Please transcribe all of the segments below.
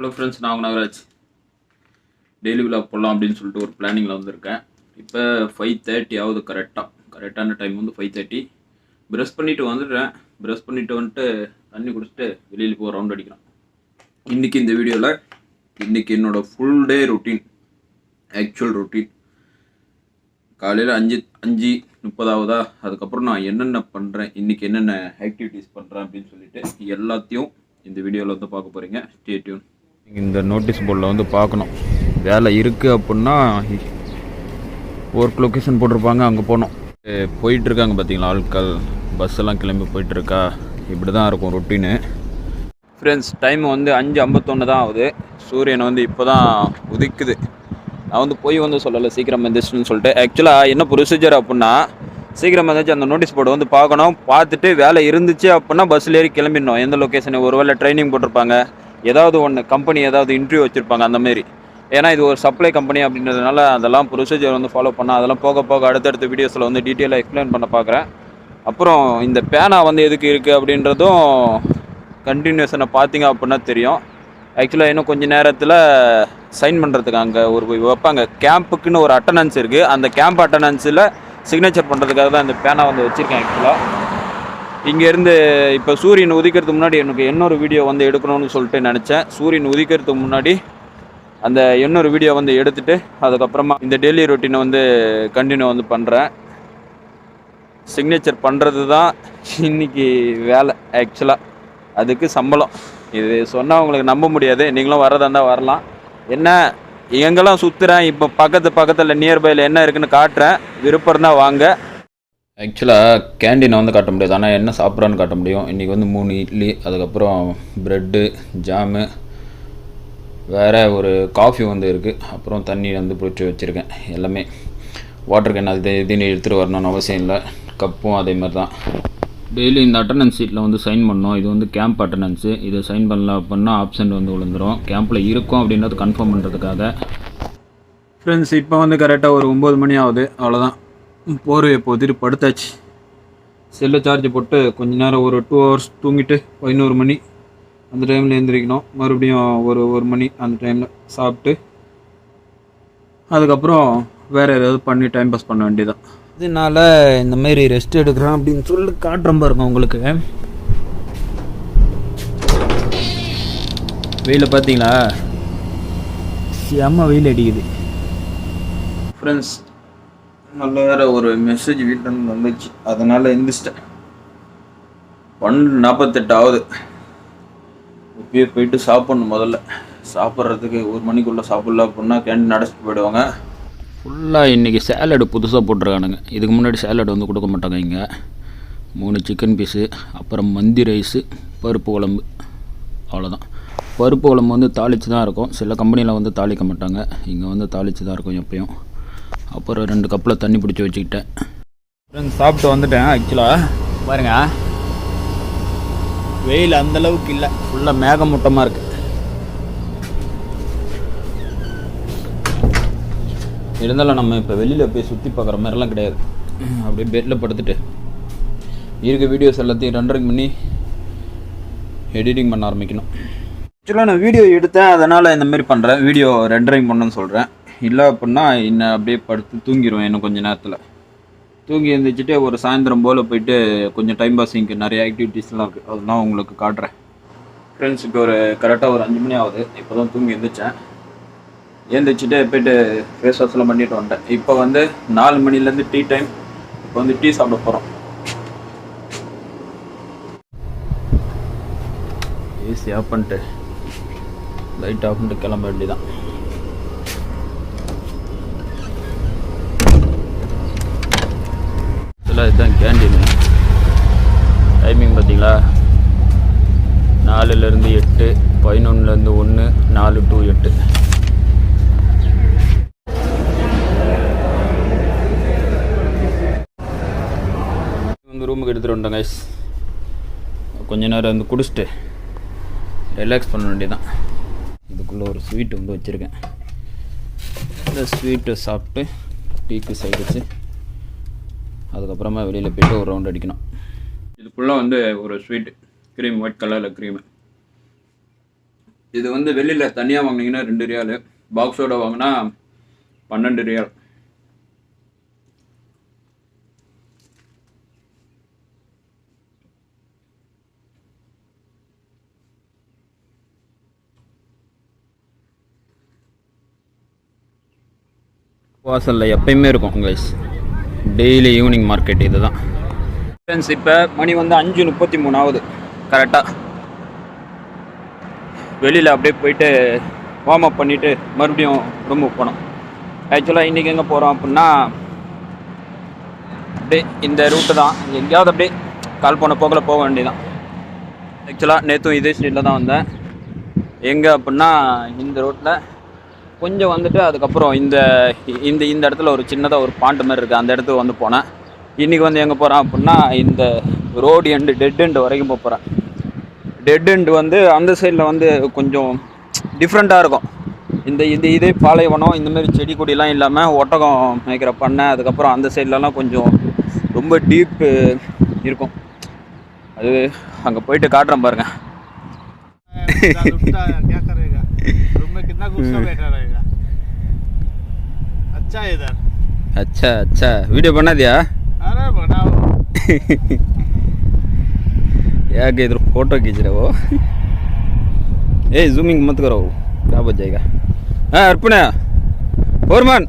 Hello friends, நான் உங்கள் Nagaraj. Daily vlog போடலாம் அப்படின்னு சொல்லிட்டு ஒரு பிளானிங்கில் வந்திருக்கேன். இப்போ 5:30 ஆகுது. கரெக்டான டைம் வந்து 5:30. ப்ரஷ் பண்ணிவிட்டு வந்துடுறேன். ப்ரஷ் பண்ணிவிட்டு வந்துட்டு தண்ணி குடிச்சிட்டு வெளியில் போய் ரவுண்ட் அடிக்கிறேன். இன்றைக்கி இந்த வீடியோவில் இன்றைக்கி என்னோடய full day routine, actual routine. காலையில் 5:30 ஆகுதா, அதுக்கப்புறம் நான் என்னென்ன பண்ணுறேன், இன்றைக்கி என்னென்ன ஆக்டிவிட்டீஸ் பண்ணுறேன் அப்படின்னு சொல்லிட்டு எல்லாத்தையும் இந்த வீடியோவில் வந்து பார்க்க போகிறீங்க. Stay tune. இந்த நோட்டீஸ் போர்டில் வந்து பார்க்கணும், வேலை இருக்குது அப்படின்னா ஒர்க் லொக்கேஷன் போட்டிருப்பாங்க, அங்கே போகணும். போயிட்டுருக்காங்க பார்த்தீங்களா ஆட்கள், பஸ்ஸெல்லாம் கிளம்பி போயிட்டுருக்கா. இப்படி தான் இருக்கும் ரொட்டீனு. ஃப்ரெண்ட்ஸ், டைம் வந்து 5:51 தான் ஆகுது. சூரியன் வந்து இப்போ தான் உதிக்குது. நான் வந்து போய் வந்து சொல்லலை சீக்கிரம் எழுந்திரிச்சுன்னு சொல்லிட்டு. ஆக்சுவலாக என்ன ப்ரொசீஜர் அப்படின்னா, சீக்கிரம் எழுந்திரிச்சு அந்த நோட்டீஸ் போர்டு வந்து பார்க்கணும். பார்த்துட்டு வேலை இருந்துச்சு அப்படின்னா பஸ்ஸில் ஏறி கிளம்பிடணும். எந்த லொக்கேஷனு, ஒரு வேளை ட்ரைனிங் போட்டிருப்பாங்க, ஏதாவது ஒன்று கம்பெனி ஏதாவது இன்டர்வியூ வச்சுருப்பாங்க அந்தமாரி. ஏன்னா இது ஒரு சப்ளை கம்பெனி அப்படின்றதுனால அதெல்லாம் ப்ரொசீஜர் வந்து ஃபாலோ பண்ணால் அதெல்லாம் போக போக அடுத்தடுத்த வீடியோஸில் வந்து டீட்டெயிலாக எக்ஸ்பிளைன் பண்ண பார்க்குறேன். அப்புறம் இந்த பேனா வந்து எதுக்கு இருக்குது அப்படின்றதும் கண்டினியூஷனை பார்த்தீங்க அப்படின்னா தெரியும். ஆக்சுவலாக இன்னும் கொஞ்சம் நேரத்தில் சைன் பண்ணுறதுக்கு அங்கே ஒரு வைப்பாங்க. கேம்புக்குன்னு ஒரு அட்டண்டன்ஸ் இருக்குது. அந்த கேம்ப் அட்டண்டன்ஸில் சிக்னேச்சர் பண்ணுறதுக்காக தான் இந்த பேனா வந்து வச்சுருக்கேன். ஆக்சுவலாக இங்கேருந்து இப்போ சூரியன் உதிக்கிறதுக்கு முன்னாடி எனக்கு இன்னொரு வீடியோ வந்து எடுக்கணும்னு சொல்லிட்டு நினச்சேன். சூரியன் உதிக்கிறதுக்கு முன்னாடி அந்த இன்னொரு வீடியோ வந்து எடுத்துகிட்டு அதுக்கப்புறமா இந்த டெய்லி ரொட்டீனை வந்து கண்டினியூ வந்து பண்ணுறேன். சிக்னேச்சர் பண்ணுறது தான் இன்றைக்கி வேலை. ஆக்சுவலாக அதுக்கு சம்பளம். இது சொன்னால் உங்களுக்கு நம்ப முடியாது, நீங்களும் வரதா இருந்தால் வரலாம். என்ன எங்கெல்லாம் சுற்றுறேன், இப்போ பக்கத்தில் நியர்பையில் என்ன இருக்குதுன்னு காட்டுறேன். விருப்பம் தான் வாங்க. ஆக்சுவலாக கேண்டீனை வந்து காட்ட முடியாது, ஆனால் என்ன சாப்பிட்றான்னு காட்ட முடியும். இன்றைக்கி வந்து 3 இட்லி, அதுக்கப்புறம் ப்ரெட்டு, ஜாமு, வேறு ஒரு காஃபி வந்து இருக்குது. அப்புறம் தண்ணி வந்து பிடிச்சி வச்சுருக்கேன். எல்லாமே வாட்டர் கேன் அது இதுன்னு எடுத்துகிட்டு வரணும்னு அவசியம் இல்லை. கப்பும் அதே மாதிரி தான். டெய்லி இந்த அட்டண்டன்ஸ் ஷீட்டில் வந்து சைன் பண்ணணும். இது வந்து கேம்ப் அட்டண்டன்ஸு. இதை சைன் பண்ணல அப்படின்னா ஆப்சென்ட் வந்து விழுந்துடும். கேம்பில் இருக்கும் அப்படின்றது கன்ஃபார்ம் பண்ணுறதுக்காக. ஃப்ரெண்ட்ஸ், இப்போ வந்து கரெக்டாக ஒரு 9 மணி ஆகுது. அவ்வளோதான், போர்வையை போத்திட்டு படுத்தாச்சு. செல்லை சார்ஜ் போட்டு கொஞ்ச நேரம் ஒரு 2 ஹவர்ஸ் தூங்கிட்டு 11 மணி அந்த டைமில் எழுந்திரிக்கணும். மறுபடியும் ஒரு மணி அந்த டைமில் சாப்பிட்டு அதுக்கப்புறம் வேறு ஏதாவது பண்ணி டைம் பாஸ் பண்ண வேண்டியதான். இதனால் இந்தமாரி ரெஸ்ட் எடுக்கிறேன் அப்படின்னு சொல்லி காட்டுறேன் பாருங்க உங்களுக்கு. வெயில் பார்த்தீங்களா, செம்ம வெயில் அடிக்குது. ஃப்ரெண்ட்ஸ், நல்ல வேறு ஒரு மெசேஜ் வீட்டில் வந்துச்சு, அதனால் எந்திரிச்சிட்டேன். 1:48 ஆகுது. இப்பயே போயிட்டு சாப்பிட்ணும். முதல்ல சாப்பிட்றதுக்கு 1 மணிக்குள்ளே சாப்பிட்ல அப்படின்னா கேண்டீன் அடைச்சிட்டு போயிடுவாங்க. ஃபுல்லாக இன்றைக்கி சேலடு புதுசாக போட்டிருக்கானுங்க. இதுக்கு முன்னாடி சேலடு வந்து கொடுக்க மாட்டாங்க. இங்கே 3 சிக்கன் பீஸு, அப்புறம் மந்தி ரைஸு, பருப்பு குழம்பு, அவ்வளோதான். பருப்பு குழம்பு வந்து தாளித்து தான் இருக்கும். சில கம்பெனியில் வந்து தாளிக்க மாட்டாங்க, இங்கே வந்து தாளித்து தான் இருக்கும் எப்பயும். அப்புறம் 2 கப்பில் தண்ணி பிடிச்சி வச்சுக்கிட்டேன். ஃப்ரெண்ட்ஸ், சாப்பிட்டு வந்துட்டேன். ஆக்சுவலாக பாருங்க, வெயில் அந்தளவுக்கு இல்லை, ஃபுல்லாக மேகமூட்டமாக இருக்குது. இருந்தாலும் நம்ம இப்போ வெளியில் போய் சுற்றி பார்க்குற மாதிரிலாம் கிடையாது. அப்படியே பெட்டில் படுத்துட்டு இருக்க வீடியோஸ் எல்லாத்தையும் ரெண்டரிங் பண்ணி எடிட்டிங் பண்ண ஆரம்பிக்கணும். ஆக்சுவலாக நான் வீடியோ எடுத்தேன், அதனால் இந்தமாரி பண்ணுறேன். வீடியோ ரெண்டரிங் பண்ணணும்னு சொல்கிறேன். இல்லை அப்படின்னா இன்னும் அப்படியே படுத்து தூங்கிடுவேன். இன்னும் கொஞ்சம் நேரத்தில் தூங்கி எழுந்திரிச்சிட்டு ஒரு சாயந்தரம் போல் போயிட்டு கொஞ்சம் டைம் பாஸிங்க்கு நிறைய ஆக்டிவிட்டீஸ்லாம் இருக்குது, அதெல்லாம் உங்களுக்கு காட்டுறேன். ஃப்ரெண்ட்ஸ், இப்போ ஒரு கரெக்டாக ஒரு 5 மணி ஆகுது. இப்போ தான் தூங்கி எழுந்திரிச்சேன். எழுந்திரிச்சிட்டு போய்ட்டு ஃபேஸ் வாஷ்லாம் பண்ணிட்டு வந்துட்டேன். இப்போ வந்து 4 மணிலேருந்து டீ டைம். இப்போ வந்து டீ சாப்பிட போகிறோம். ஏசி ஆஃப் பண்ணிட்டு லைட் ஆஃப் பண்ணிட்டு கிளம்ப வேண்டியதான். இதுதான் கேண்டீன். டைமிங் பார்த்தீங்களா, 4லேருந்து 8, 11லேருந்து 1, 4 to 8. வந்து ரூமுக்கு எடுத்துகிட்டு வந்துட்டோம் கைஸ். கொஞ்ச நேரம் வந்து குடிச்சிட்டு ரிலாக்ஸ் பண்ண வேண்டியதான். இதுக்குள்ளே ஒரு ஸ்வீட் வந்து வச்சுருக்கேன். இந்த ஸ்வீட்டை சாப்பிட்டு டீக்கு சைடு வச்சு அதுக்கப்புறமா வெளியில் போய்ட்டு ஒரு ரவுண்ட் அடிக்கணும். இதுக்குள்ளே வந்து ஒரு ஸ்வீட் க்ரீம், ஒயிட் கலரில் க்ரீமு. இது வந்து வெளியில் தனியாக வாங்கினீங்கன்னா 2 ரியால், பாக்ஸோட வாங்கினா 12 ரியால். வாசலில் எப்பயுமே இருக்கும் கைஸ், டெய்லி ஈவினிங் மார்க்கெட் இது தான் ஃப்ரெண்ட்ஸ். இப்போ மணி வந்து 5:33 ஆகுது கரெக்டாக. வெளியில் அப்படியே போயிட்டு வார்ம் அப் பண்ணிவிட்டு மறுபடியும் ரூமுக்கு போனோம். ஆக்சுவலாக இன்றைக்கி எங்கே போகிறோம் அப்படின்னா, அப்படியே இந்த ரூட்டு தான், எங்கேயாவது அப்படியே கால் போன போக்கில் போக வேண்டியதான். ஆக்சுவலாக நேற்றும் இதே ஸ்ட்ரீட்டில் தான் வந்தேன். எங்கே அப்படின்னா இந்த ரோட்டில் கொஞ்சம் வந்துட்டு அதுக்கப்புறம் இந்த இந்த இந்த இடத்துல ஒரு சின்னதாக ஒரு பாண்ட் மாதிரி இருக்குது, அந்த இடத்துக்கு வந்து போனேன். இன்றைக்கி வந்து எங்கே போகிறேன் அப்படின்னா இந்த ரோடு எண்டு டெட் எண்டு வரைக்கும் போக போகிறேன். டெட் எண்டு வந்து அந்த சைடில் வந்து கொஞ்சம் டிஃப்ரெண்ட்டாக இருக்கும். இதே பாலைவனம், இந்தமாரி செடி கொடிலாம் இல்லாமல் ஒட்டகம் மேய்க்கிற பண்ணை, அதுக்கப்புறம் அந்த சைட்லலாம் கொஞ்சம் ரொம்ப டீப்பு இருக்கும். அது அங்கே போயிட்டு காட்டுறேன் பாருங்க. अच्छा अच्छा वीडियो बना दिया? अरे बनाओ यार इधर फोटो खींच रहे हो ए जूमिंग मत करो, क्या हो जाएगा. हाँ अर्पण फोरमैन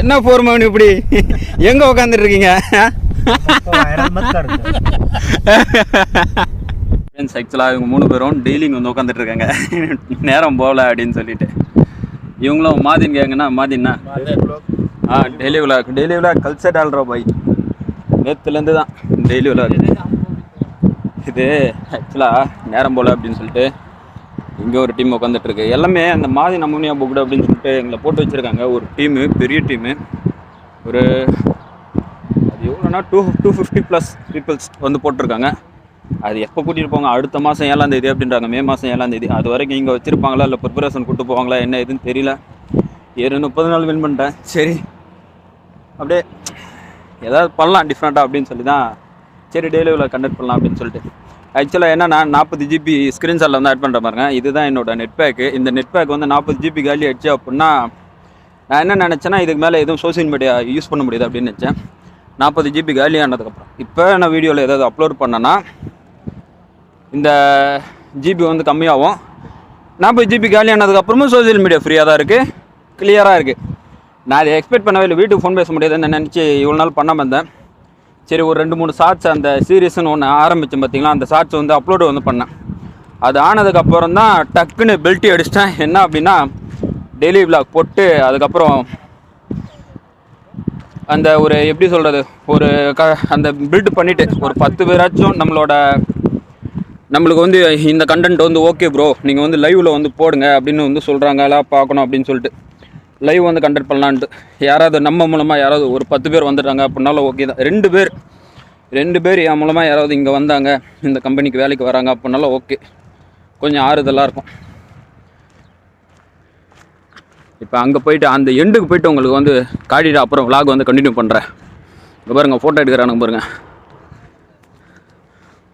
என்ன ஃபோர்மேன் இப்படி எங்க உட்காந்துட்டு இருக்கீங்க? ஃப்ரெண்ட்ஸ் ஆக்சுவலாக இவங்க 3 பேரும் டெய்லி இங்கே வந்து உட்காந்துட்டு இருக்காங்க, நேரம் போகல அப்படின்னு சொல்லிட்டு. இவங்களும் மாதின் கேங்கன்னா மாதின்னா டெய்லி விலாக் கல்ச்சர் டால்ரா பாய், நேற்றுலேருந்து தான் டெய்லி விலாக். இது ஆக்சுவலாக நேரம் போல் அப்படின்னு சொல்லிட்டு இங்கே ஒரு டீம் உட்காந்துட்ருக்கு. எல்லாமே அந்த மாதிரி நமோனியா புக்டு அப்படின்னு சொல்லிட்டு எங்களை போட்டு வச்சுருக்காங்க. ஒரு டீமு, பெரிய டீமு, ஒரு அது எவ்வளோனா 250+ பீப்புள்ஸ் வந்து போட்டிருக்காங்க. அது எப்போ கூட்டிகிட்டு போங்க, அடுத்த மாதம் 7ஆம் தேதி அப்படின்றாங்க, மே மாதம் 7ஆம் தேதி. அது வரைக்கும் இங்கே வச்சுருப்பாங்களா இல்லை ப்ரிப்பரேஷன் கூப்பிட்டு போவாங்களா என்ன எதுன்னு தெரியல. 30 நாள் வின் பண்ணிட்டேன். சரி அப்படியே ஏதாவது பண்ணலாம் டிஃப்ரெண்ட்டாக அப்படின்னு சொல்லி தான் சரி டெய்லி கண்டக்ட் பண்ணலாம் அப்படின்னு சொல்லிட்டு. ஆக்சுவலாக என்னன்னா 40 GB ஸ்க்ரீன்ஷாட்டில் வந்து ஆட் பண்ணுற பாருங்க. இதுதான் என்னோடய நெட் பேக்கு. இந்த நெட் பேக் வந்து 40 GB காலி ஆயிடுச்சு அப்படின்னா நான் என்ன நினச்சேன்னா இதுக்கு மேலே எதுவும் சோஷியல் மீடியா யூஸ் பண்ண முடியாது அப்படின்னு நினச்சேன். 40 GB காலி ஆனதுக்கப்புறம் இப்போ நான் வீடியோவில் ஏதாவது அப்லோட் பண்ணேன்னா இந்த ஜிபி வந்து கம்மியாகும். 40 GB காலி ஆனதுக்கப்புறமும் சோஷியல் மீடியா ஃப்ரீயாக தான் இருக்குது, கிளியராக இருக்குது. நான் அதை எக்ஸ்பெக்ட் பண்ணவே இல்லை, வீட்டுக்கு ஃபோன் பேச முடியாதுன்னு நினச்சி இவ்வளோ நாள் பண்ணாமல் இருந்தேன். சரி ஒரு 2-3 ஷார்ட்ஸ் அந்த சீரீஸ்ன்னு ஒன்று ஆரம்பித்தேன் பார்த்தீங்களா, அந்த ஷார்ட்ஸ் வந்து அப்லோடு வந்து பண்ணேன். அது ஆனதுக்கப்புறம் தான் டக்குன்னு பெல்ட்டி அடிச்சிட்டேன். என்ன அப்படின்னா டெய்லி விலாக் போட்டு அதுக்கப்புறம் அந்த ஒரு எப்படி சொல்கிறது, ஒரு அந்த பில்டு பண்ணிவிட்டு ஒரு 10 பேராச்சும் நம்மளுக்கு வந்து இந்த கண்டென்ட் வந்து ஓகே ப்ரோ நீங்கள் வந்து லைவில் வந்து போடுங்க அப்படின்னு வந்து சொல்கிறாங்களா பார்க்கணும் அப்படின்னு சொல்லிட்டு லைவ் வந்து கண்டக்ட் பண்ணலான்ட்டு. யாராவது நம்ம மூலமாக யாராவது ஒரு 10 பேர் வந்துடுறாங்க அப்படின்னாலும் ஓகே தான். 2 பேர் என் மூலமாக யாராவது இங்கே வந்தாங்க, இந்த கம்பெனிக்கு வேலைக்கு வராங்க அப்படின்னாலும் ஓகே, கொஞ்சம் ஆறுதலாக இருக்கும். இப்போ அங்கே போயிட்டு அந்த எண்டுக்கு போயிட்டு உங்களுக்கு வந்து காட்டிட்டு அப்புறம் விலாக் வந்து கண்டினியூ பண்ணுறேன். இங்கே பாருங்கள் ஃபோட்டோ எடுக்கிறானுங்க பாருங்கள்,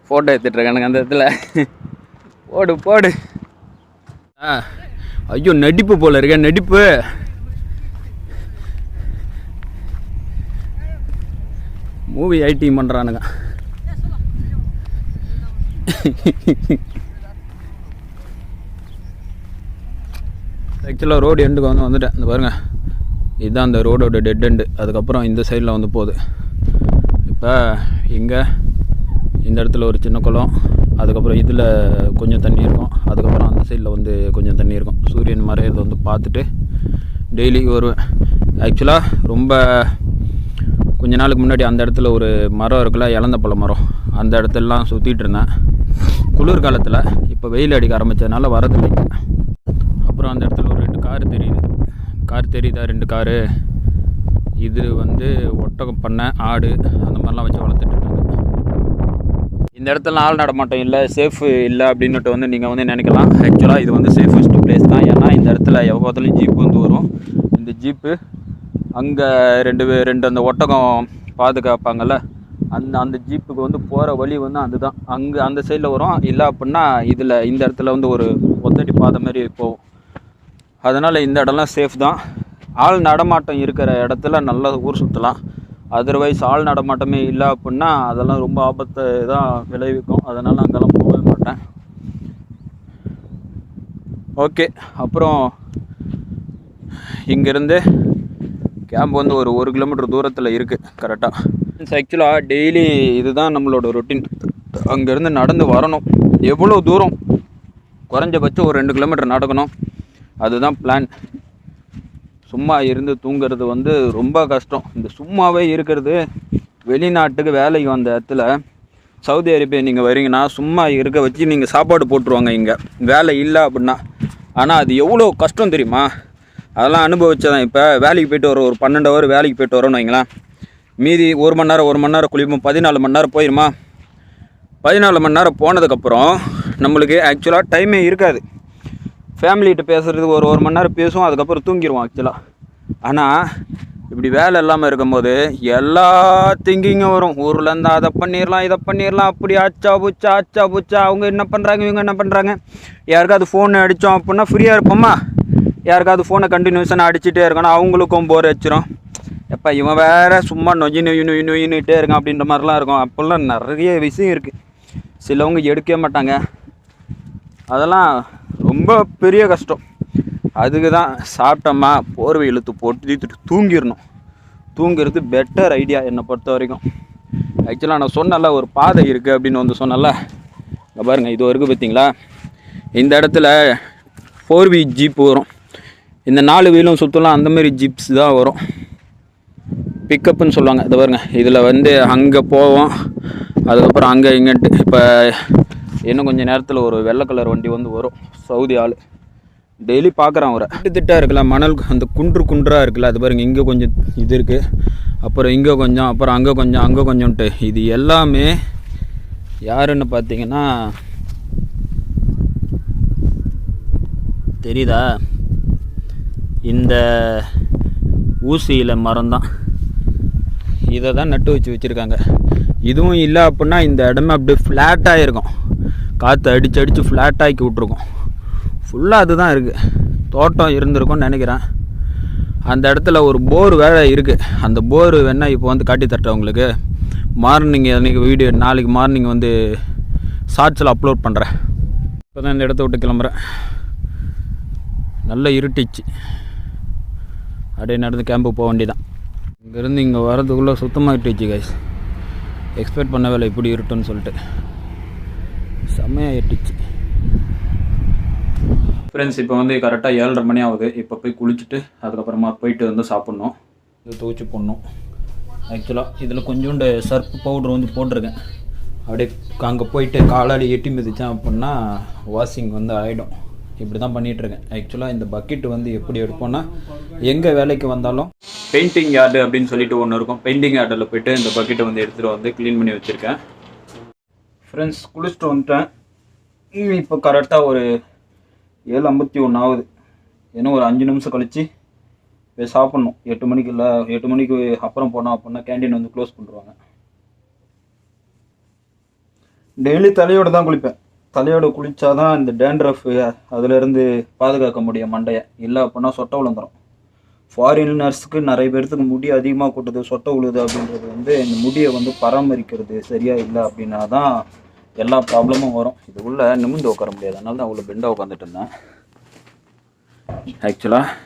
ஃபோட்டோ எடுத்துட்ருக்கானுங்க அந்த இடத்துல. போடு ஐயோ நடிப்பு போல் இருக்கேன், நடிப்பு. மூவி ஐட்டிங் பண்ணுறானுங்க. ஆக்சுவலாக ரோடு எண்டுக்கு வந்துட்டேன். இந்த பாருங்கள் இதுதான் அந்த ரோடோட டெட் எண்டு. அதுக்கப்புறம் இந்த சைடில் வந்து போகுது. இப்போ இங்கே இந்த இடத்துல ஒரு சின்ன குளம், அதுக்கப்புறம் இதில் கொஞ்சம் தண்ணி இருக்கும், அதுக்கப்புறம் அந்த சைடில் வந்து கொஞ்சம் தண்ணி இருக்கும். சூரியன் மறையிறதை வந்து பார்த்துட்டு டெய்லி வருவேன். ஆக்சுவலாக ரொம்ப கொஞ்ச நாளுக்கு முன்னாடி அந்த இடத்துல ஒரு மரம் இருக்குல்ல, இலந்த பழ மரம், அந்த இடத்துலலாம் சுற்றிட்டு இருந்தேன் குளிர் காலத்தில். இப்போ வெயில் அடிக்க ஆரம்பித்ததுனால வரதில்லைங்க. அப்புறம் அந்த இடத்துல ஒரு 2 கார் தெரியுதா, 2 காரு. இது வந்து ஒட்டகம் பண்ணை, ஆடு அந்த மாதிரிலாம் வச்சு வளர்த்துட்ருக்காங்க. இந்த இடத்துல ஆள் நடமாட்டம் இல்லை, சேஃபு இல்லை அப்படின்னுட்டு வந்து நீங்கள் வந்து நினைக்கலாம். ஆக்சுவலாக இது வந்து சேஃபஸ்ட் பிளேஸ் தான். ஏன்னா இந்த இடத்துல எவ்வளோ பார்த்தாலும் ஜீப்பு வந்து வரும். இந்த ஜீப்பு அங்கே 2 அந்த ஒட்டகம் பாதுகாப்பாங்கள்ல, அந்த ஜீப்புக்கு வந்து போகிற வழி வந்து அதுதான், அங்கே அந்த சைடில் வரும். இல்லை அப்படின்னா இதில் இந்த இடத்துல வந்து ஒரு ஒத்தடி பாதை மாதிரி போகும். அதனால் இந்த இடம்லாம் சேஃப் தான். ஆள் நடமாட்டம் இருக்கிற இடத்துல நல்லா ஊர் சுற்றலாம். அதர்வைஸ் ஆள் நடமாட்டமே இல்லை அப்படின்னா அதெல்லாம் ரொம்ப ஆபத்தை தான் விளைவிக்கும். அதனால் அங்கெல்லாம் போகவே மாட்டேன். ஓகே, அப்புறம் இங்கேருந்து கேம்ப் வந்து ஒரு 1 கிலோமீட்டர் தூரத்தில் இருக்குது கரெக்டாக. ஆக்சுவலாக டெய்லி இதுதான் நம்மளோட ரொட்டீன். அங்கேருந்து நடந்து வரணும். எவ்வளோ தூரம், குறைஞ்சபட்சம் ஒரு 2 கிலோமீட்டர் நடக்கணும். அதுதான் பிளான். சும்மா இருந்து தூங்கிறது வந்து ரொம்ப கஷ்டம். இந்த சும்மாவே இருக்கிறது, வெளிநாட்டுக்கு வேலைக்கு வந்த இடத்துல சவுதி அரேபியா நீங்கள் வரீங்கன்னா சும்மா இருக்க வச்சு நீங்கள் சாப்பாடு போட்டுருவாங்க இங்கே வேலை இல்லை அப்படின்னா. ஆனால் அது எவ்வளோ கஷ்டம் தெரியுமா? அதெல்லாம் அனுபவிச்சதான். இப்போ வேலைக்கு போய்ட்டு வரோம், ஒரு 12 ஹவர் வேலைக்கு போய்ட்டு வரோன்னு வைங்களேன். மீதி 1 மணி நேரம் குளிப்போம். 14 மணி நேரம் போயிடுமா? 14 மணி நேரம் போனதுக்கப்புறம் நம்மளுக்கு ஆக்சுவலாக டைமே இருக்காது. ஃபேமிலிகிட்ட பேசுகிறது ஒரு 1 மணி நேரம் பேசுவோம், அதுக்கப்புறம் தூங்கிடுவோம் ஆக்சுவலாக. ஆனால் இப்படி வேலை இல்லாமல் இருக்கும்போது எல்லா திங்கிங்கும் வரும். ஊர்லேருந்து அதை பண்ணிடலாம், இதை பண்ணிடலாம், அப்படி ஆச்சா பூச்சா அவங்க என்ன பண்ணுறாங்க, இவங்க என்ன பண்ணுறாங்க. யாருக்காவது ஃபோன் அடித்தோம் அப்படின்னா ஃப்ரீயாக இருப்போம்மா. யாருக்காவது ஃபோனை கண்டினியூஸாக அடிச்சுட்டே இருக்கணும், அவங்களுக்கும் போர் வச்சிரும். எப்போ இவன் வேறு சும்மா நொய்யின்னுட்டே இருக்கான் அப்படின்ற மாதிரிலாம் இருக்கும். அப்போல்லாம் நிறைய விஷயம் இருக்குது. சிலவங்க எடுக்கவே மாட்டாங்க. அதெல்லாம் ரொம்ப பெரிய கஷ்டம். அதுக்கு தான் சாப்பிட்டோமா போர்வை இழுத்து போட்டு தூங்கிடணும். தூங்கிறது பெட்டர் ஐடியா என்னை பொறுத்த வரைக்கும். ஆக்சுவலாக நான் சொன்னல ஒரு பாதை இருக்குது அப்படின்னு வந்து சொன்னல. இங்கே பாருங்கள், இது வரைக்கும் பார்த்தீங்களா? இந்த இடத்துல 4V ஜீப் வரும். இந்த 4 வீலும் சுற்றலாம் அந்தமாரி ஜீப்ஸ் தான் வரும். பிக்கப்புன்னு சொல்லுவாங்க. இதை பாருங்க, இதில் வந்து அங்கே போவோம், அதுக்கப்புறம் அங்கே இங்கேன்ட்டு. இப்போ இன்னும் கொஞ்சம் நேரத்தில் ஒரு வெள்ளை கலர் வண்டி வந்து வரும். சவுதி ஆள் டெய்லி பார்க்குறான். ஒரு திட்டாக இருக்குல்ல, மணல் அந்த குன்றாக இருக்குல்ல, அது பாருங்கள். இங்கே கொஞ்சம் இது இருக்குது, அப்புறம் இங்கே கொஞ்சம், அப்புறம் அங்கே கொஞ்சம்ட்டு. இது எல்லாமே யாருன்னு பார்த்தீங்கன்னா தெரியுதா? இந்த ஊசியில் மரம் தான். இதை தான் நட்டு வச்சுருக்காங்க. இதுவும் இல்லை அப்படின்னா இந்த இடமே அப்படியே ஃப்ளாட்டாக இருக்கும். காற்று அடித்து ஃப்ளாட்டாக்கி விட்ருக்கும். ஃபுல்லாக அதுதான் இருக்குது. தோட்டம் இருந்திருக்கும்னு நினைக்கிறேன். அந்த இடத்துல ஒரு போர் வேறு இருக்குது. அந்த போர் வேணால் இப்போ வந்து காட்டி தட்டேன் உங்களுக்கு. மார்னிங் அன்றைக்கி வீடியோ, நாளைக்கு மார்னிங் வந்து ஷார்ட்ஸில் அப்லோட் பண்ணுறேன். இப்போ தான் இந்த இடத்த விட்டு கிளம்புறேன். நல்லா இருட்டிச்சு. அப்படியே நடந்து கேம்புக்கு போக வேண்டியதான். இங்கேருந்து இங்கே வரதுக்குள்ளே சுத்தமாக இருட்டுச்சு கைஸ். எக்ஸ்பெக்ட் பண்ண வேலை இப்படி இருட்டுன்னு சொல்லிட்டு செம்மையாக இருட்டுச்சு. ஃப்ரெண்ட்ஸ், இப்போ வந்து கரெக்டாக 7:30 மணி ஆகுது. இப்போ போய் குளிச்சுட்டு அதுக்கப்புறமா போயிட்டு வந்து சாப்பிட்ணும். இது துவச்சி போடணும். ஆக்சுவலாக இதில் கொஞ்சோண்டு சர்ஃப் பவுட்ரு வந்து போட்டிருக்கேன். அப்படியே அங்கே போயிட்டு காலாடி எட்டி மிதித்தேன் அப்படின்னா வாஷிங் வந்து ஆகிடும். இப்படி தான் பண்ணிகிட்ருக்கேன். ஆக்சுவலாக இந்த பக்கெட் வந்து எப்படி எடுப்போன்னா, எங்கே வேலைக்கு வந்தாலும் பெயிண்டிங் யார்டு அப்படின்னு சொல்லிட்டு ஒன்று இருக்கும். பெயிண்டிங் யார்டில் போய்ட்டு இந்த பக்கெட்டை வந்து எடுத்துகிட்டு வந்து க்ளீன் பண்ணி வச்சுருக்கேன். ஃப்ரெண்ட்ஸ், குளிச்சுட்டு வந்துட்டேன். இப்போ கரெக்டாக ஒரு 7:51 ஆகுது. இன்னும் ஒரு 5 நிமிஷம் கழித்து போய் சாப்பிட்ணும். 8 மணிக்கு இல்லை, 8 மணிக்கு அப்புறம் போனோம் அப்படின்னா கேண்டீன் வந்து க்ளோஸ் பண்ணிடுவாங்க. டெய்லி தலையோடு தான் குளிப்பேன். தலையோடு குளித்தா தான் இந்த டேண்ட்ரஃப் அதிலேருந்து பாதுகாக்க முடியும் மண்டையை. இல்லை அப்படின்னா சொட்டை விழுந்துடும். ஃபாரினர்ஸுக்கு நிறைய பேர்த்துக்கு முடி அதிகமாக கொட்டுது, சொட்டை விழுது அப்படின்றது வந்து இந்த முடியை வந்து பராமரிக்கிறது சரியாக இல்லை அப்படின்னா தான் எல்லா ப்ராப்ளமும் வரும். இது உள்ள நிமிர்ந்து உட்கார முடியாது. அதனால தான் அவ்வளோ பெண்டாக உட்காந்துட்டு இருந்தேன். ஆக்சுவலாக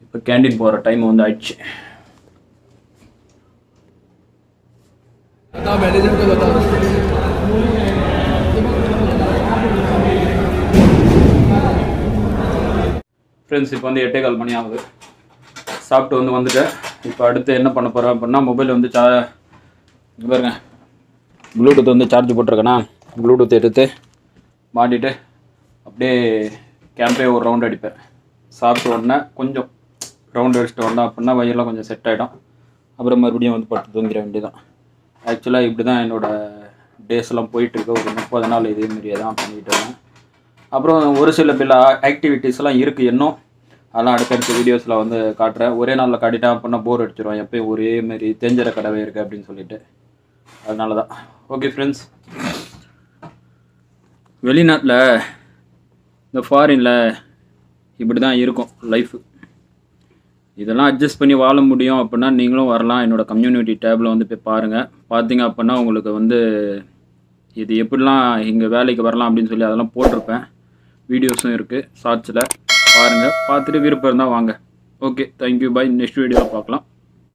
இப்போ கேண்டீன் போகிற டைம் வந்து ஆயிடுச்சு. ஃப்ரெண்ட்ஸ், இப்போ வந்து 8:15 மணி ஆகுது. சாப்பிட்டு வந்துட்டேன். இப்போ அடுத்து என்ன பண்ண போகிறேன் அப்படின்னா, மொபைல் வந்து பாருங்க, ப்ளூடூத் வந்து சார்ஜ் போட்டிருக்கேன்னா, ப்ளூடூத் எடுத்து மாட்டிட்டு அப்படியே கேம்பே ஒரு ரவுண்ட் அடிப்பேன். சாப்பிட்டு உடனே கொஞ்சம் ரவுண்ட் அடிச்சுட்டு வந்தோம் அப்படின்னா வயிறெல்லாம் கொஞ்சம் செட் ஆகிடும். அப்புறம் மறுபடியும் வந்து பட்டு தூங்கிட வேண்டியதான். ஆக்சுவலாக இப்படி தான் என்னோடய டேஸ்லாம் போயிட்டுருக்கு. ஒரு 30 நாள் இதேமாரியே தான் பண்ணிகிட்டு இருக்கேன். அப்புறம் ஒரு சில ஆக்டிவிட்டீஸ்லாம் இருக்குது இன்னும். அதெல்லாம் அடுத்தடுத்த வீடியோஸில் வந்து காட்டுறேன். ஒரே நாளில் காட்டிட்டேன் அப்படின்னா போர் அடிச்சிடும், எப்பயும் ஒரே மாதிரி தெரிஞ்சிட கடவை இருக்குது அப்படின்னு சொல்லிட்டு. அதனால தான். ஓகே ஃப்ரெண்ட்ஸ், வெளிநாட்டில் இந்த ஃபாரினில் இப்படி தான் இருக்கும் லைஃபு. இதெல்லாம் அட்ஜஸ்ட் பண்ணி வாழ முடியும் அப்படின்னா நீங்களும் வரலாம். என்னோடய கம்யூனிட்டி டேப்பில் வந்து போய் பாருங்கள். பார்த்தீங்க அப்படின்னா உங்களுக்கு வந்து இது எப்படிலாம் இங்கே வேலைக்கு வரலாம் அப்படின்னு சொல்லி அதெல்லாம் போட்டிருப்பேன். வீடியோஸும் இருக்குது ஷார்ட்ஸில், பாருங்கள். பார்த்துட்டு விருப்பம் இருந்தால் வாங்க. ஓகே, தேங்க்யூ, பாய். நெக்ஸ்ட் வீடியோவில் பார்க்கலாம்.